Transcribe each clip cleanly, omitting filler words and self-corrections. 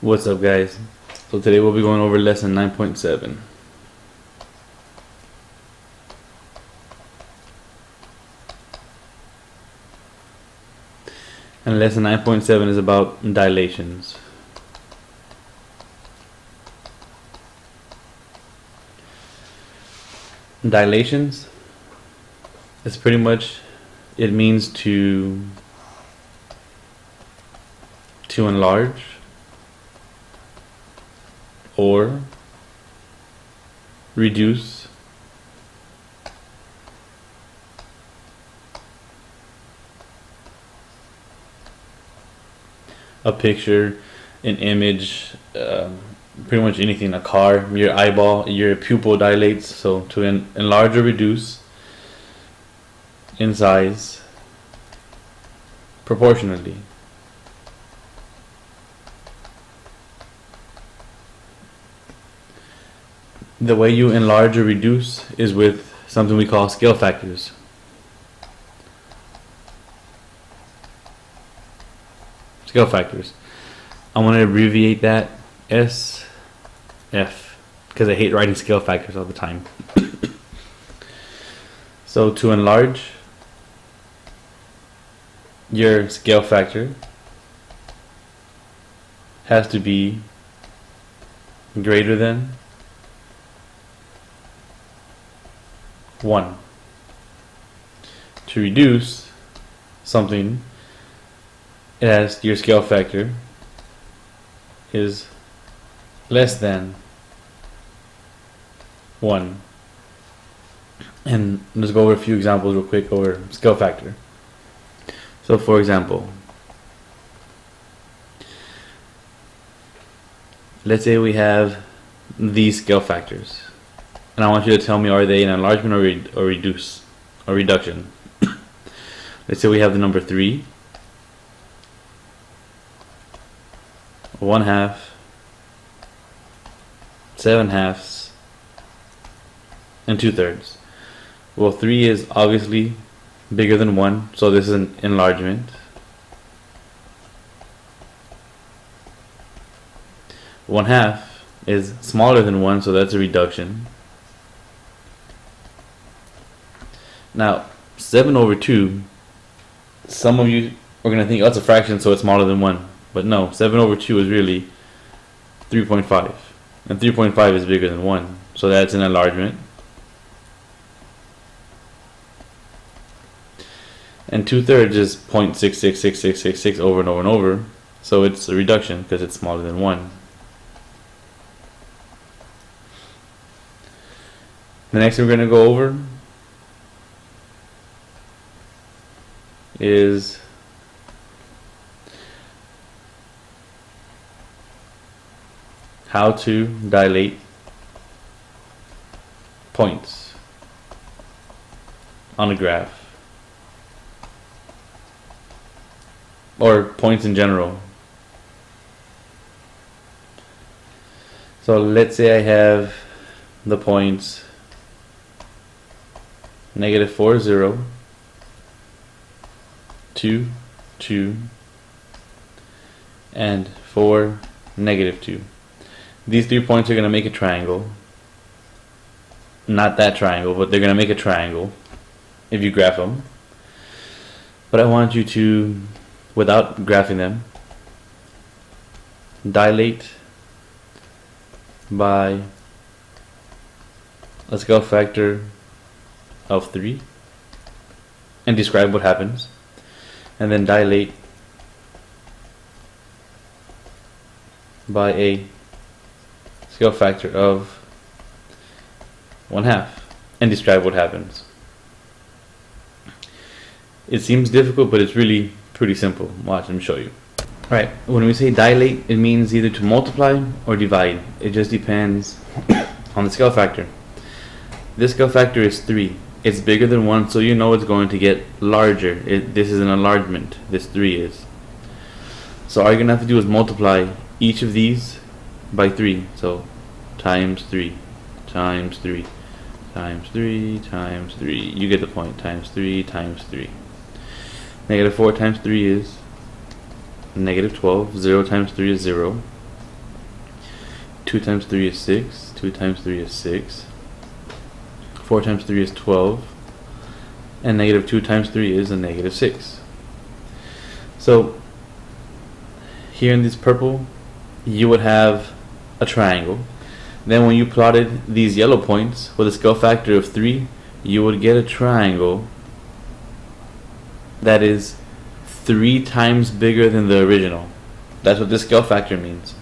What's up, guys? So today we'll be going over lesson 9.7. And lesson 9.7 is about dilations. Dilations is pretty much, it means to enlarge or reduce a picture, an image, pretty much anything, a car, your eyeball, your pupil dilates. So to enlarge or reduce in size proportionally. The way you enlarge or reduce is with something we call scale factors. Scale factors. I want to abbreviate that SF because I hate writing scale factors all the time. So to enlarge your scale factor has to be greater than 1. To reduce something, it has your scale factor is less than 1. And let's go over a few examples real quick over scale factor. So for example, let's say we have these scale factors, and I want you to tell me, are they an enlargement or reduce or reduction? Let's say we have the number 3, 1/2, 7/2, and 2/3. Well, 3 is obviously bigger than 1, so this is an enlargement. 1/2 is smaller than 1, so that's a reduction. Now, 7/2, some of you are going to think, oh, it's a fraction, so it's smaller than 1. But no, 7/2 is really 3.5. And 3.5 is bigger than 1. So that's an enlargement. And 2/3 is 0.666666 over and over and over. So it's a reduction because it's smaller than 1. The next thing we're going to go over is how to dilate points on a graph, or points in general. So let's say I have the points -4, 0, 2, 2, and 4, -2. These 3 points are going to make a triangle. Not that triangle, but they're going to make a triangle if you graph them. But I want you to, without graphing them, dilate by a scale factor of 3 and describe what happens. And then dilate by a scale factor of 1/2 and describe what happens. It seems difficult, but it's really pretty simple. Watch, let me show you. Alright, when we say dilate, it means either to multiply or divide. It just depends on the scale factor. This scale factor is 3. It's bigger than 1, so you know it's going to get larger. This is an enlargement. This 3 is. So all you're going to have to do is multiply each of these by 3. So times 3, times 3, times 3, times 3. You get the point. Times 3, times 3. -4 times 3 is -12. 0 times 3 is 0. 2 times 3 is 6. 2 times 3 is 6. 4 times 3 is 12. And negative 2 times 3 is a negative 6. So here in this purple, you would have a triangle. Then when you plotted these yellow points with a scale factor of 3, you would get a triangle that is 3 times bigger than the original. That's what this scale factor means.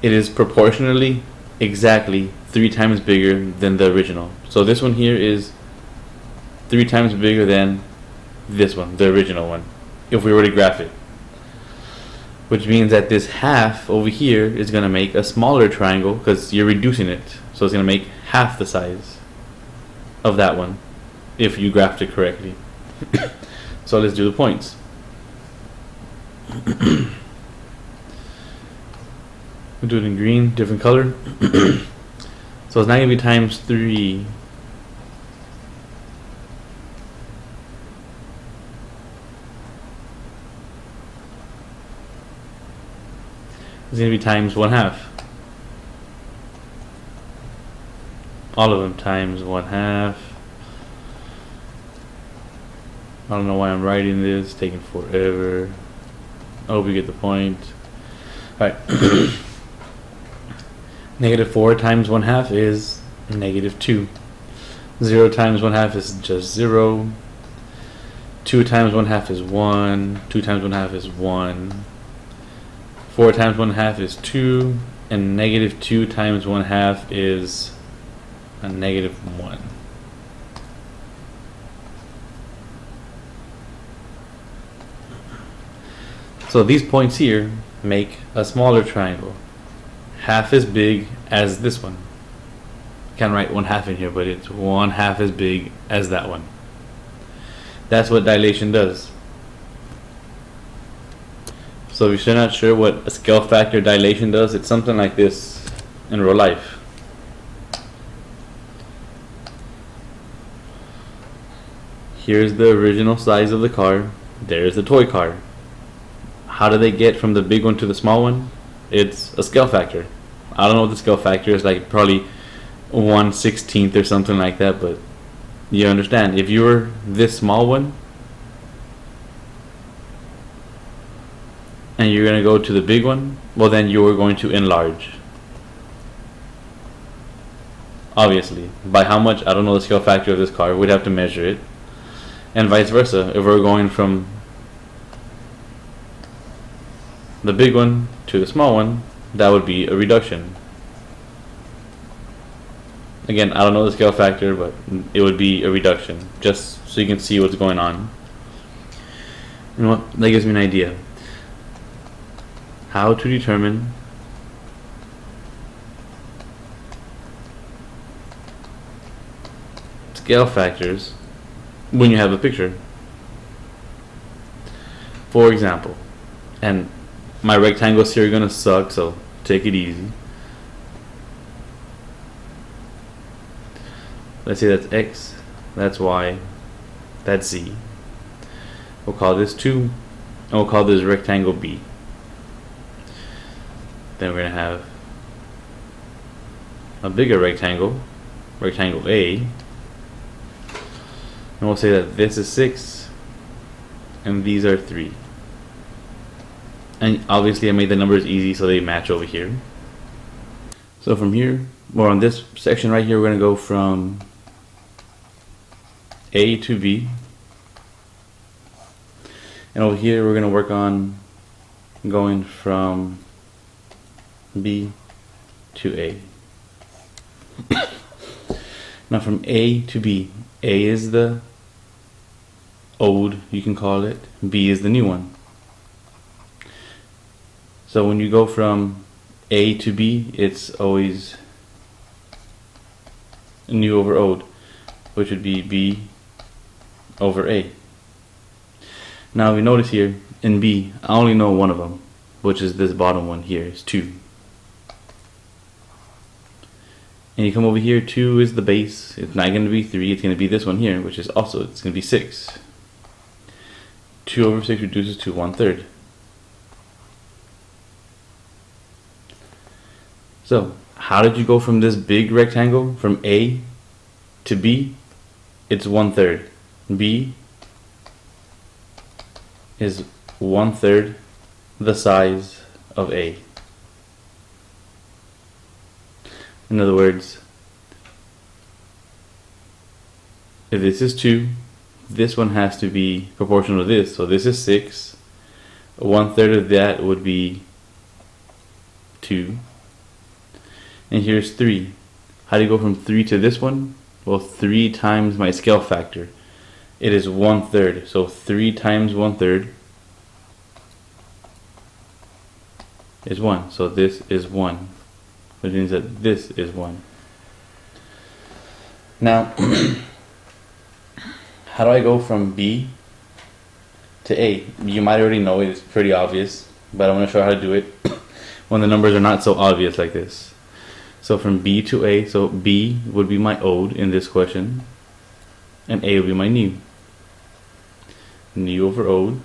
It is proportionally exactly 3 times bigger than the original. So this one here is 3 times bigger than this one, the original one, if we were to graph it. Which means that this half over here is going to make a smaller triangle because you're reducing it. So it's going to make half the size of that one if you graphed it correctly. So let's do the points. We'll do it in green, different color. So it's not going to be times 3. It's going to be times 1/2. All of them times 1/2. I don't know why I'm writing this, it's taking forever. I hope you get the point. Alright. Negative 4 times 1/2 is negative 2. 0 times 1/2 is just 0. 2 times 1/2 is 1. 2 times 1/2 is 1. 4 times 1/2 is 2. And negative 2 times 1/2 is a negative 1. So these points here make a smaller triangle, half as big as this one. Can't write 1/2 in here, but it's 1/2 as big as that one. That's what dilation does. So if you're not sure what a scale factor dilation does, it's something like this in real life. Here's the original size of the car. There's the toy car. How do they get from the big one to the small one? It's a scale factor. I don't know what the scale factor is, like probably 1/16 or something like that, but you understand. If you were this small one and you're going to go to the big one, well then you're going to enlarge. Obviously. By how much? I don't know the scale factor of this car. We'd have to measure it. And vice versa. If we're going from the big one to the small one, that would be a reduction. Again, I don't know the scale factor, but it would be a reduction, just so you can see what's going on. You know what? That gives me an idea. How to determine scale factors when you have a picture. For example, and my rectangles here are going to suck, so take it easy. Let's say that's X, that's Y, that's Z. We'll call this 2, and we'll call this rectangle B. Then we're going to have a bigger rectangle, rectangle A, and we'll say that this is 6, and these are 3. And obviously I made the numbers easy so they match over here. So from here, or on this section right here, we're going to go from A to B. And over here we're going to work on going from B to A. Now from A to B, A is the old, you can call it, B is the new one. So when you go from A to B, it's always new over old, which would be B over A. Now we notice here in B, I only know one of them, which is this bottom one here, is 2. And you come over here, 2 is the base, it's not going to be 3, it's going to be this one here, which is also, it's going to be 6. 2 over 6 reduces to 1/3. So how did you go from this big rectangle from A to B? It's 1/3. B is 1/3 the size of A. In other words, if this is 2, this one has to be proportional to this. So this is 6. 1/3 of that would be 2. And here's 3. How do you go from 3 to this one? Well, 3 times my scale factor. It is 1/3. So 3 times 1/3 is 1. So this is 1. Which means that this is 1. Now, how do I go from B to A? You might already know it. It's pretty obvious. But I'm going to show you how to do it when the numbers are not so obvious like this. So from B to A, so B would be my old in this question, and A would be my new. New over old.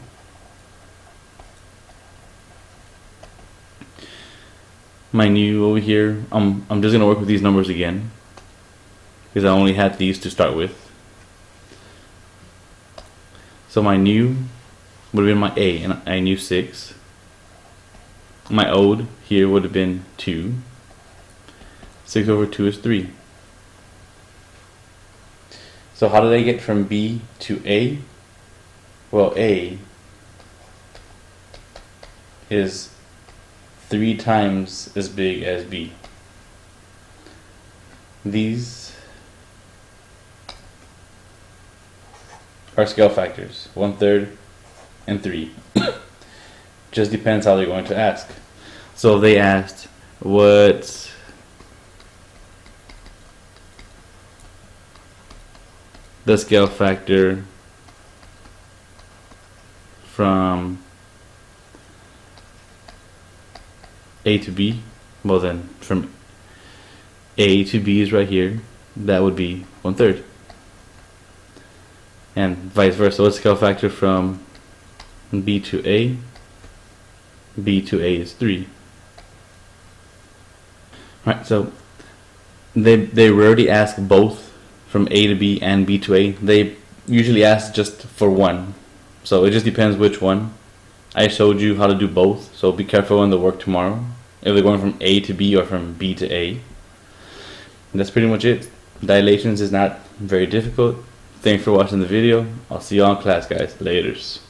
My new over here, I'm just going to work with these numbers again, because I only had these to start with. So my new would have been my A, and I knew 6. My old here would have been 2. 6 over 2 is 3. So how did I get from B to A? Well, A is 3 times as big as B. These are scale factors, 1/3 and 3. Just depends how they're going to ask. So they asked, what's the scale factor from A to B? Well then, from A to B is right here. That would be 1/3. And vice versa. What's the scale factor from B to A? B to A is 3. Alright, so they rarely ask both from A to B and B to A. They usually ask just for one. So it just depends which one. I showed you how to do both, so be careful in the work tomorrow if they're going from A to B or from B to A. And that's pretty much it. Dilations is not very difficult. Thanks for watching the video. I'll see you all in class, guys. Laters.